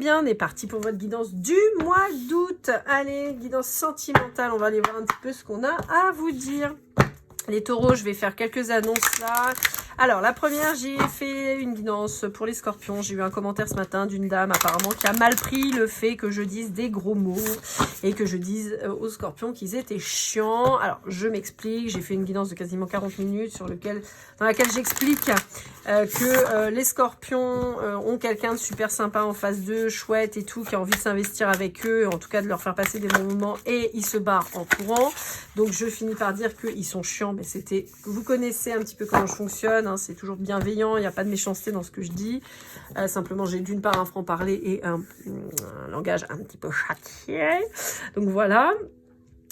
bien, on est parti pour votre guidance du mois d'août. Allez, guidance sentimentale, on va aller voir un petit peu ce qu'on a à vous dire. Les taureaux, je vais faire quelques annonces là. Alors, la première, j'ai fait une guidance pour les scorpions. J'ai eu un commentaire ce matin d'une dame apparemment qui a mal pris le fait que je dise des gros mots et que je dise aux scorpions qu'ils étaient chiants. Alors, je m'explique. J'ai fait une guidance de quasiment 40 minutes dans laquelle j'explique que les scorpions ont quelqu'un de super sympa en face d'eux, chouette et tout, qui a envie de s'investir avec eux, en tout cas de leur faire passer des bons moments, et ils se barrent en courant. Donc, je finis par dire qu'ils sont chiants. Mais c'était, vous connaissez un petit peu comment je fonctionne, hein, c'est toujours bienveillant, il n'y a pas de méchanceté dans ce que je dis. Simplement, j'ai d'une part un franc-parler et un langage un petit peu châtié. Donc voilà.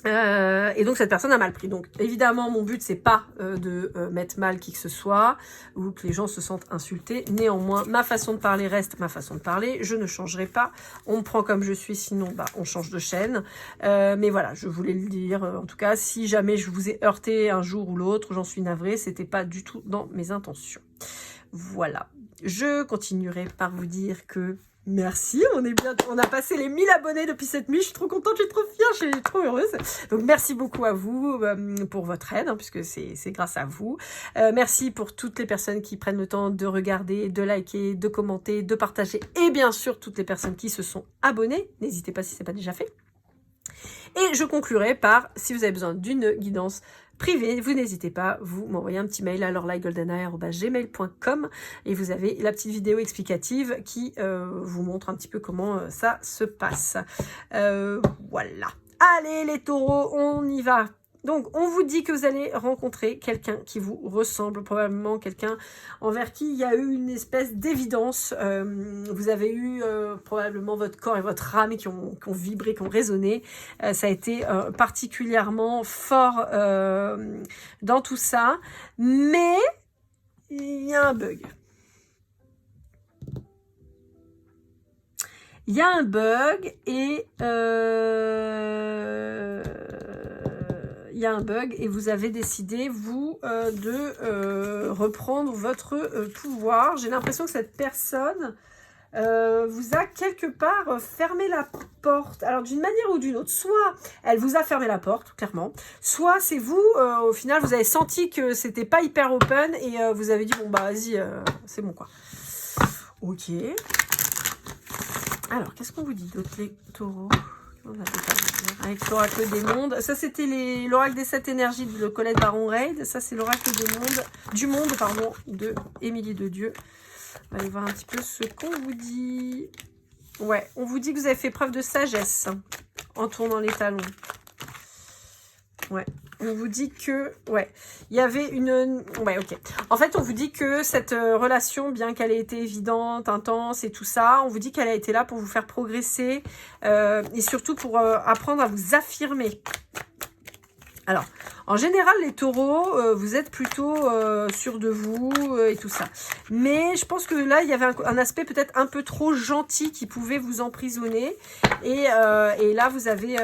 Et donc cette personne a mal pris. Donc évidemment mon but c'est pas de mettre mal qui que ce soit ou que les gens se sentent insultés. Néanmoins ma façon de parler reste ma façon de parler. Je ne changerai pas. On me prend comme je suis, sinon bah on change de chaîne. Mais voilà, je voulais le dire. En tout cas, si jamais je vous ai heurté un jour ou l'autre, j'en suis navrée. C'était pas du tout dans mes intentions. Voilà. Je continuerai par vous dire que merci, on a passé les 1000 abonnés depuis cette nuit, je suis trop contente, je suis trop fière, je suis trop heureuse. Donc merci beaucoup à vous pour votre aide, hein, puisque c'est grâce à vous. Merci pour toutes les personnes qui prennent le temps de regarder, de liker, de commenter, de partager, et bien sûr toutes les personnes qui se sont abonnées. N'hésitez pas si ce n'est pas déjà fait. Et je conclurai par, si vous avez besoin d'une guidance privé, vous n'hésitez pas, vous m'envoyez un petit mail à lorlaigoldeneye@gmail.com et vous avez la petite vidéo explicative qui vous montre un petit peu comment ça se passe. Voilà. Allez les taureaux, on y va. Donc, on vous dit que vous allez rencontrer quelqu'un qui vous ressemble, probablement quelqu'un envers qui il y a eu une espèce d'évidence. Vous avez eu probablement votre corps et votre âme qui ont vibré, qui ont résonné. Ça a été particulièrement fort dans tout ça. Mais, il y a un bug. Il y a un bug et... il y a un bug et vous avez décidé, vous, de reprendre votre pouvoir. J'ai l'impression que cette personne vous a quelque part fermé la porte. Alors, d'une manière ou d'une autre, soit elle vous a fermé la porte, clairement, soit c'est vous, au final, vous avez senti que c'était pas hyper open et vous avez dit, bon, bah, vas-y, c'est bon, quoi. Ok. Alors, qu'est-ce qu'on vous dit d'autre, les taureaux ? Avec l'oracle des mondes. Ça, c'était l'oracle des 7 énergies de Colette Baron-Reid. Ça, c'est l'oracle du monde, de Émilie de Dieu. On va aller voir un petit peu ce qu'on vous dit. Ouais, on vous dit que vous avez fait preuve de sagesse en tournant les talons. Ouais. On vous dit que, ouais, il y avait une... Ouais, ok. En fait, on vous dit que cette relation, bien qu'elle ait été évidente, intense et tout ça, on vous dit qu'elle a été là pour vous faire progresser et surtout pour apprendre à vous affirmer. Alors, en général, les taureaux, vous êtes plutôt sûrs de vous et tout ça. Mais je pense que là, il y avait un aspect peut-être un peu trop gentil qui pouvait vous emprisonner. Et là, vous avez...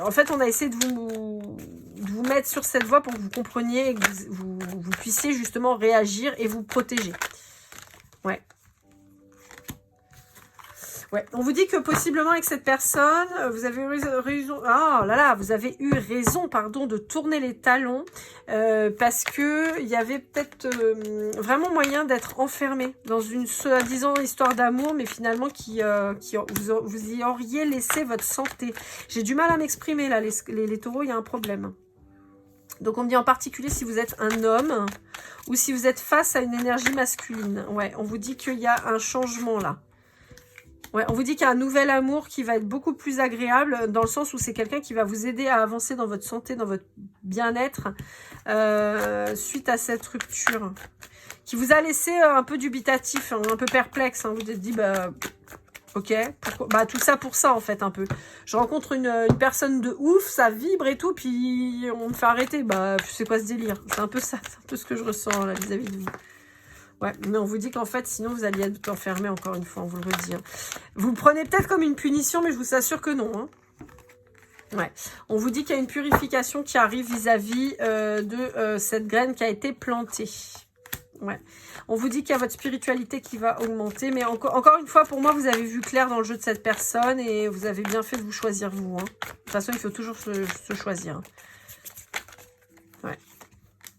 en fait, on a essayé de vous mettre sur cette voie pour que vous compreniez et que vous puissiez justement réagir et vous protéger. Ouais. Ouais, on vous dit que possiblement avec cette personne, vous avez eu raison, oh là là, vous avez eu raison, pardon, de tourner les talons parce que il y avait peut-être vraiment moyen d'être enfermé dans une soi-disant histoire d'amour, mais finalement vous y auriez laissé votre santé. J'ai du mal à m'exprimer là, les taureaux, il y a un problème. Donc on me dit en particulier si vous êtes un homme ou si vous êtes face à une énergie masculine. Ouais, on vous dit qu'il y a un changement là. Ouais, on vous dit qu'il y a un nouvel amour qui va être beaucoup plus agréable dans le sens où c'est quelqu'un qui va vous aider à avancer dans votre santé, dans votre bien-être suite à cette rupture. Qui vous a laissé un peu dubitatif, un peu perplexe. Hein. Vous vous êtes dit, bah, ok, pourquoi bah, tout ça pour ça en fait un peu. Je rencontre une personne de ouf, ça vibre et tout, puis on me fait arrêter. Bah, c'est quoi ce délire? C'est un peu ça, c'est un peu ce que je ressens là vis-à-vis de vous. Ouais, mais on vous dit qu'en fait, sinon, vous alliez être enfermé, encore une fois, on vous le redit. Hein. Vous le prenez peut-être comme une punition, mais je vous assure que non. Hein. Ouais, on vous dit qu'il y a une purification qui arrive vis-à-vis de cette graine qui a été plantée. Ouais. On vous dit qu'il y a votre spiritualité qui va augmenter. Mais encore une fois, pour moi, vous avez vu clair dans le jeu de cette personne. Et vous avez bien fait de vous choisir vous. Hein. De toute façon, il faut toujours se choisir. Ouais.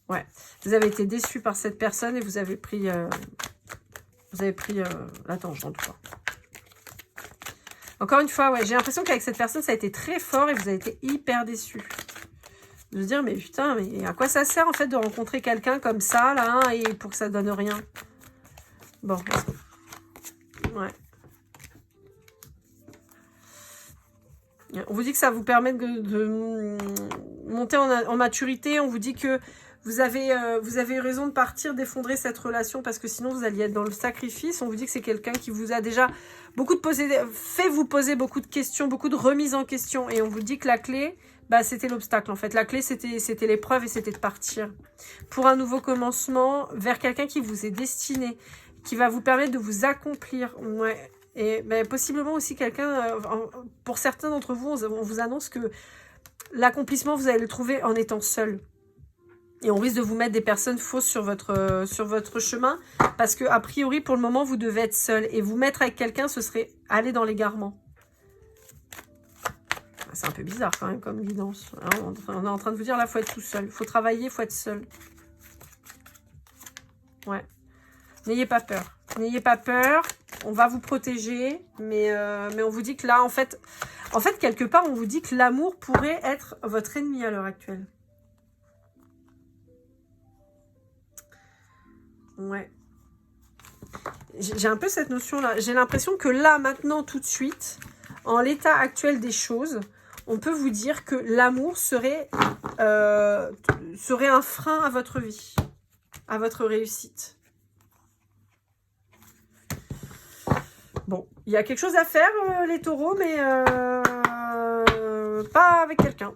Ouais. Vous avez été déçu par cette personne et vous avez pris la tangente, quoi. Encore une fois, ouais, j'ai l'impression qu'avec cette personne, ça a été très fort et vous avez été hyper déçu. De se dire, mais putain, mais à quoi ça sert en fait de rencontrer quelqu'un comme ça, là, hein, et pour que ça donne rien. Bon. Ouais. On vous dit que ça vous permet de monter en maturité. On vous dit que vous avez eu raison de partir, d'effondrer cette relation parce que sinon vous alliez être dans le sacrifice. On vous dit que c'est quelqu'un qui vous a déjà fait vous poser beaucoup de questions, beaucoup de remises en question. Et on vous dit que la clé, bah, c'était l'obstacle en fait. La clé, c'était l'épreuve et c'était de partir. Pour un nouveau commencement, vers quelqu'un qui vous est destiné, qui va vous permettre de vous accomplir. Ouais. Et ben, possiblement aussi quelqu'un, pour certains d'entre vous, on vous annonce que l'accomplissement, vous allez le trouver en étant seul. Et on risque de vous mettre des personnes fausses sur votre chemin. Parce que, a priori, pour le moment, vous devez être seul. Et vous mettre avec quelqu'un, ce serait aller dans l'égarement. C'est un peu bizarre quand même comme guidance. Hein, on est en train de vous dire, là, il faut être tout seul. Il faut travailler, il faut être seul. Ouais. N'ayez pas peur. N'ayez pas peur. On va vous protéger. Mais on vous dit que là, en fait, quelque part, on vous dit que l'amour pourrait être votre ennemi à l'heure actuelle. Ouais. J'ai un peu cette notion-là. J'ai l'impression que là, maintenant, tout de suite, en l'état actuel des choses, on peut vous dire que l'amour serait un frein à votre vie, à votre réussite. Bon, il y a quelque chose à faire, les taureaux, mais pas avec quelqu'un.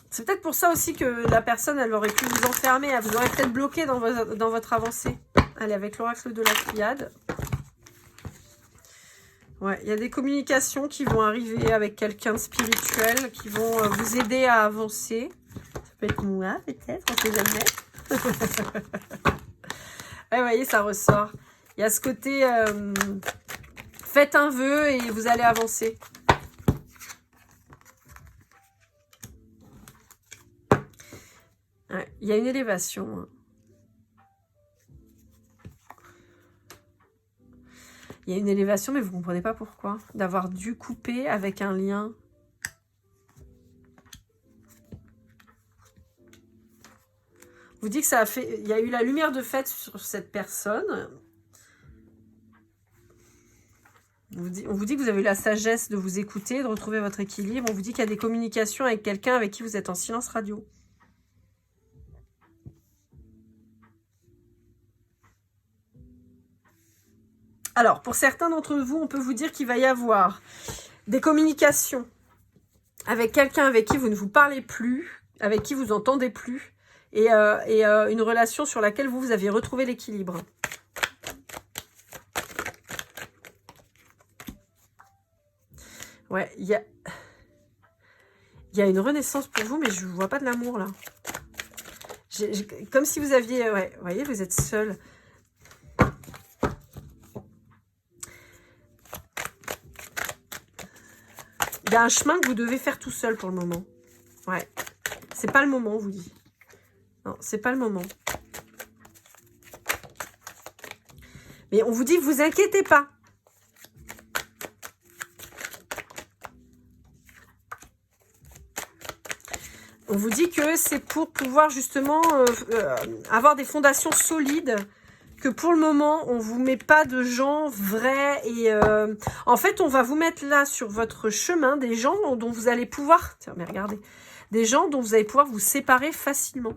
C'est peut-être pour ça aussi que la personne, elle aurait pu vous enfermer, elle vous aurait peut-être bloqué dans votre avancée. Allez, avec l'oracle de la Pléiade. Ouais, il y a des communications qui vont arriver avec quelqu'un de spirituel, qui vont vous aider à avancer. Ça peut être moi, peut-être, on sait jamais. Ouais, vous voyez, ça ressort. Il y a ce côté, faites un vœu et vous allez avancer. Ouais, il y a une élévation. Il y a une élévation, mais vous ne comprenez pas pourquoi. D'avoir dû couper avec un lien. Vous dit que ça a fait... Il y a eu la lumière de fête sur cette personne. On vous dit que vous avez eu la sagesse de vous écouter, de retrouver votre équilibre. On vous dit qu'il y a des communications avec quelqu'un avec qui vous êtes en silence radio. Alors, pour certains d'entre vous, on peut vous dire qu'il va y avoir des communications avec quelqu'un avec qui vous ne vous parlez plus, avec qui vous entendez plus, et une relation sur laquelle vous avez retrouvé l'équilibre. Ouais, il y a une renaissance pour vous, mais je ne vois pas de l'amour, là. Comme si vous aviez... Ouais, vous voyez, vous êtes seul. Il y a un chemin que vous devez faire tout seul pour le moment. Ouais. C'est pas le moment, on vous dit. Non, c'est pas le moment. Mais on vous dit, vous inquiétez pas. On vous dit que c'est pour pouvoir justement avoir des fondations solides, que pour le moment, on ne vous met pas de gens vrais. Et en fait, on va vous mettre là sur votre chemin des gens dont vous allez pouvoir... Tiens, mais regardez. Des gens dont vous allez pouvoir vous séparer facilement.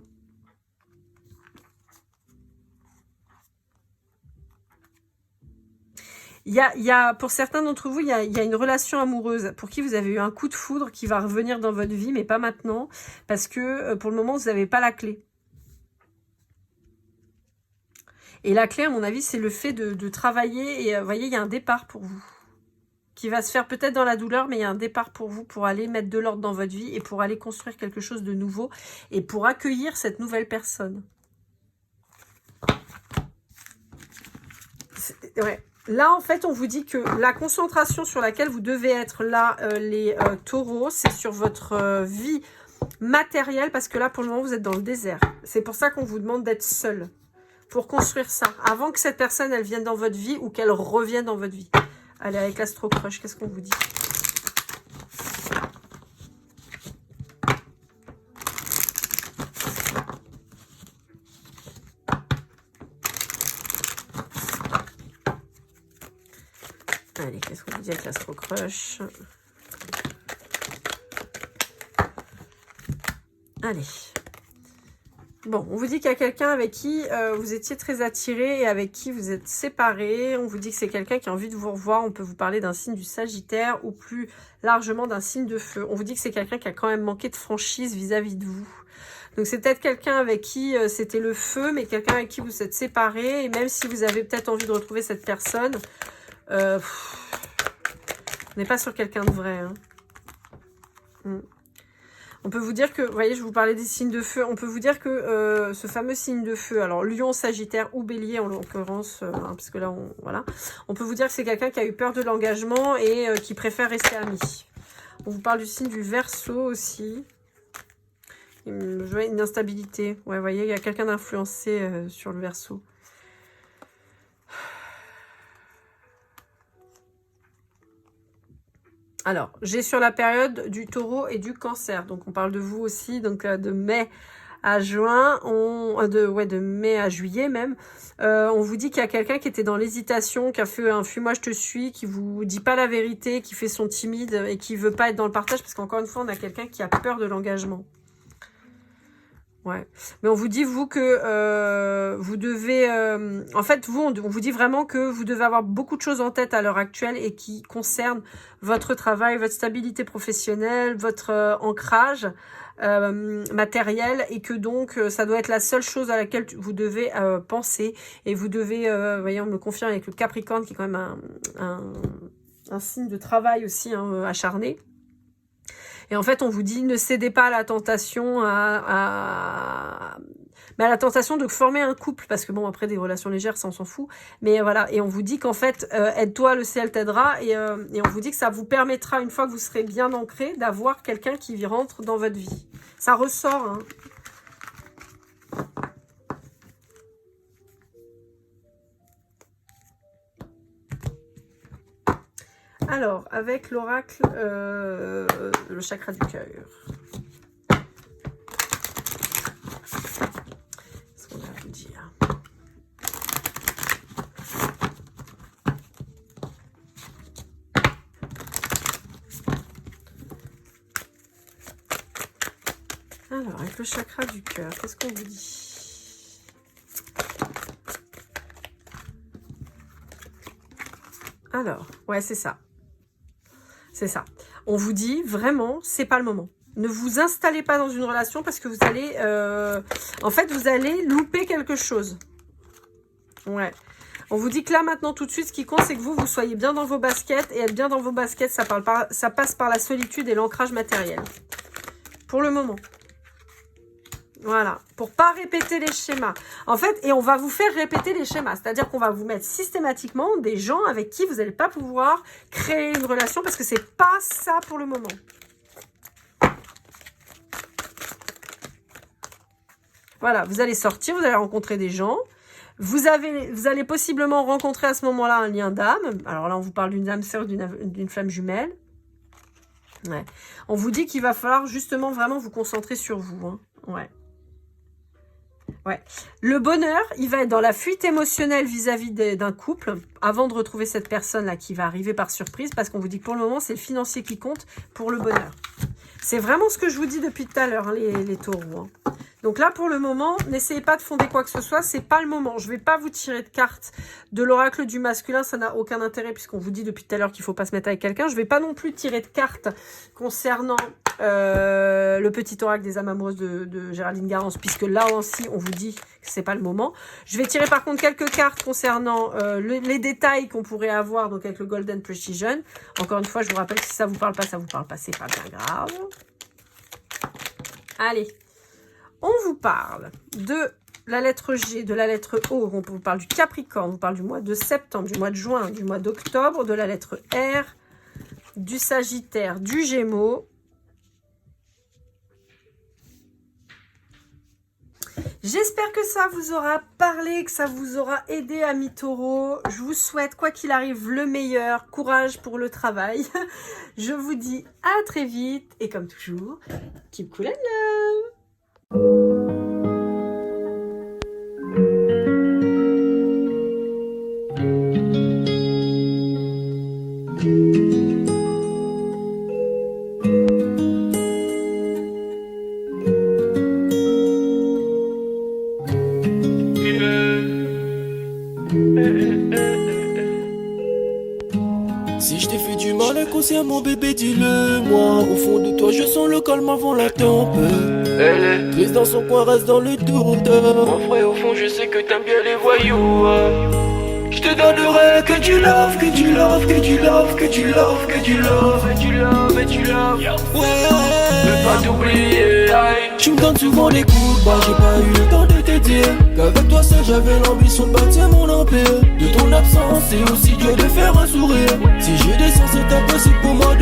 Pour certains d'entre vous, il y a une relation amoureuse pour qui vous avez eu un coup de foudre qui va revenir dans votre vie, mais pas maintenant, parce que pour le moment, vous n'avez pas la clé. Et la clé, à mon avis, c'est le fait de travailler. Et vous voyez, il y a un départ pour vous qui va se faire peut-être dans la douleur, mais il y a un départ pour vous pour aller mettre de l'ordre dans votre vie et pour aller construire quelque chose de nouveau et pour accueillir cette nouvelle personne. Ouais. Là, en fait, on vous dit que la concentration sur laquelle vous devez être là, les taureaux, c'est sur votre vie matérielle, parce que là, pour le moment, vous êtes dans le désert. C'est pour ça qu'on vous demande d'être seul pour construire ça, avant que cette personne, elle vienne dans votre vie ou qu'elle revienne dans votre vie. Allez, avec l'Astro Crush, qu'est-ce qu'on vous dit? Allez, qu'est-ce qu'on vous dit avec l'Astro Crush? Allez. Bon, on vous dit qu'il y a quelqu'un avec qui vous étiez très attiré et avec qui vous êtes séparés. On vous dit que c'est quelqu'un qui a envie de vous revoir. On peut vous parler d'un signe du Sagittaire ou plus largement d'un signe de feu. On vous dit que c'est quelqu'un qui a quand même manqué de franchise vis-à-vis de vous. Donc c'est peut-être quelqu'un avec qui c'était le feu, mais quelqu'un avec qui vous êtes séparés. Et même si vous avez peut-être envie de retrouver cette personne, on n'est pas sur quelqu'un de vrai. Hein. On peut vous dire que, vous voyez, je vous parlais des signes de feu, on peut vous dire que ce fameux signe de feu, alors Lion, Sagittaire ou Bélier en l'occurrence, parce que là, voilà, on peut vous dire que c'est quelqu'un qui a eu peur de l'engagement et qui préfère rester ami. On vous parle du signe du Verseau aussi. Une instabilité, ouais, vous voyez, il y a quelqu'un d'influencé sur le Verseau. Alors, j'ai sur la période du Taureau et du Cancer. Donc, on parle de vous aussi, donc de mai à juin, de mai à juillet même. On vous dit qu'il y a quelqu'un qui était dans l'hésitation, qui a fait un fuis-moi je te suis, qui vous dit pas la vérité, qui fait son timide et qui veut pas être dans le partage, parce qu'encore une fois, on a quelqu'un qui a peur de l'engagement. Ouais. Mais on vous dit, vous, que vous devez... en fait, vous, on vous dit vraiment que vous devez avoir beaucoup de choses en tête à l'heure actuelle et qui concernent votre travail, votre stabilité professionnelle, votre ancrage matériel, et que donc, ça doit être la seule chose à laquelle vous devez penser. Et vous devez, voyez, on me confirme avec le Capricorne, qui est quand même un signe de travail aussi, hein, acharné. Et en fait, on vous dit, ne cédez pas à la tentation, à la tentation de former un couple, parce que bon, après, des relations légères, ça, on s'en fout. Mais voilà, et on vous dit qu'en fait, aide-toi, le ciel t'aidera, et on vous dit que ça vous permettra, une fois que vous serez bien ancré, d'avoir quelqu'un qui rentre dans votre vie. Ça ressort, hein. Alors, avec l'oracle, le chakra du cœur. Qu'est-ce qu'on va vous dire? Alors, avec le chakra du cœur, qu'est-ce qu'on vous dit? Alors, ouais, c'est ça. C'est ça. On vous dit, vraiment, c'est pas le moment. Ne vous installez pas dans une relation parce que vous allez... en fait, vous allez louper quelque chose. Ouais. On vous dit que là, maintenant, tout de suite, ce qui compte, c'est que vous soyez bien dans vos baskets. Et être bien dans vos baskets, ça passe par la solitude et l'ancrage matériel. Pour le moment. Voilà, pour pas répéter les schémas. En fait, et on va vous faire répéter les schémas. C'est-à-dire qu'on va vous mettre systématiquement des gens avec qui vous n'allez pas pouvoir créer une relation parce que c'est pas ça pour le moment. Voilà, vous allez sortir, vous allez rencontrer des gens. Vous allez possiblement rencontrer à ce moment-là un lien d'âme. Alors là, on vous parle d'une âme sœur, d'une flamme jumelle. Ouais. On vous dit qu'il va falloir justement vraiment vous concentrer sur vous. Hein. Ouais. Ouais. Le bonheur, il va être dans la fuite émotionnelle vis-à-vis d'un couple avant de retrouver cette personne-là qui va arriver par surprise, parce qu'on vous dit que pour le moment, c'est le financier qui compte pour le bonheur. C'est vraiment ce que je vous dis depuis tout à l'heure, hein, les taureaux. Hein. Donc là, pour le moment, n'essayez pas de fonder quoi que ce soit, c'est pas le moment. Je ne vais pas vous tirer de cartes de l'oracle du masculin, ça n'a aucun intérêt puisqu'on vous dit depuis tout à l'heure qu'il ne faut pas se mettre avec quelqu'un. Je ne vais pas non plus tirer de cartes concernant le petit oracle des âmes amoureuses de Géraldine Garance, puisque là aussi, on vous dit que c'est pas le moment. Je vais tirer par contre quelques cartes concernant les détails qu'on pourrait avoir, donc avec le Golden Precision. Encore une fois, je vous rappelle que si ça vous parle pas, ça vous parle pas, c'est pas bien grave. Allez, on vous parle de la lettre G, de la lettre O, on vous parle du Capricorne, on vous parle du mois de septembre, du mois de juin, du mois d'octobre, de la lettre R, du Sagittaire, du Gémeaux. J'espère que ça vous aura parlé, que ça vous aura aidé, amis taureaux. Je vous souhaite, quoi qu'il arrive, le meilleur. Courage pour le travail. Je vous dis à très vite. Et comme toujours, keep cool and love. Si je t'ai fait du mal inconsciemment bébé dis-le moi. Au fond de toi je sens le calme avant la tempête. Elle est triste dans son coin, reste dans le doute. Mon frère au fond je sais que t'aimes bien les voyous. Je te donnerai que du love, que du love, que du love, que du love, que du love, et du love, et du love. Ouais, ne pas t'oublier. Tu me donnes souvent des coups de barre, j'ai pas eu le temps de te dire qu'avec toi seul j'avais l'ambition de bâtir mon empire. De ton absence c'est aussi dur de faire un sourire. Si je descends c'est impossible pour moi de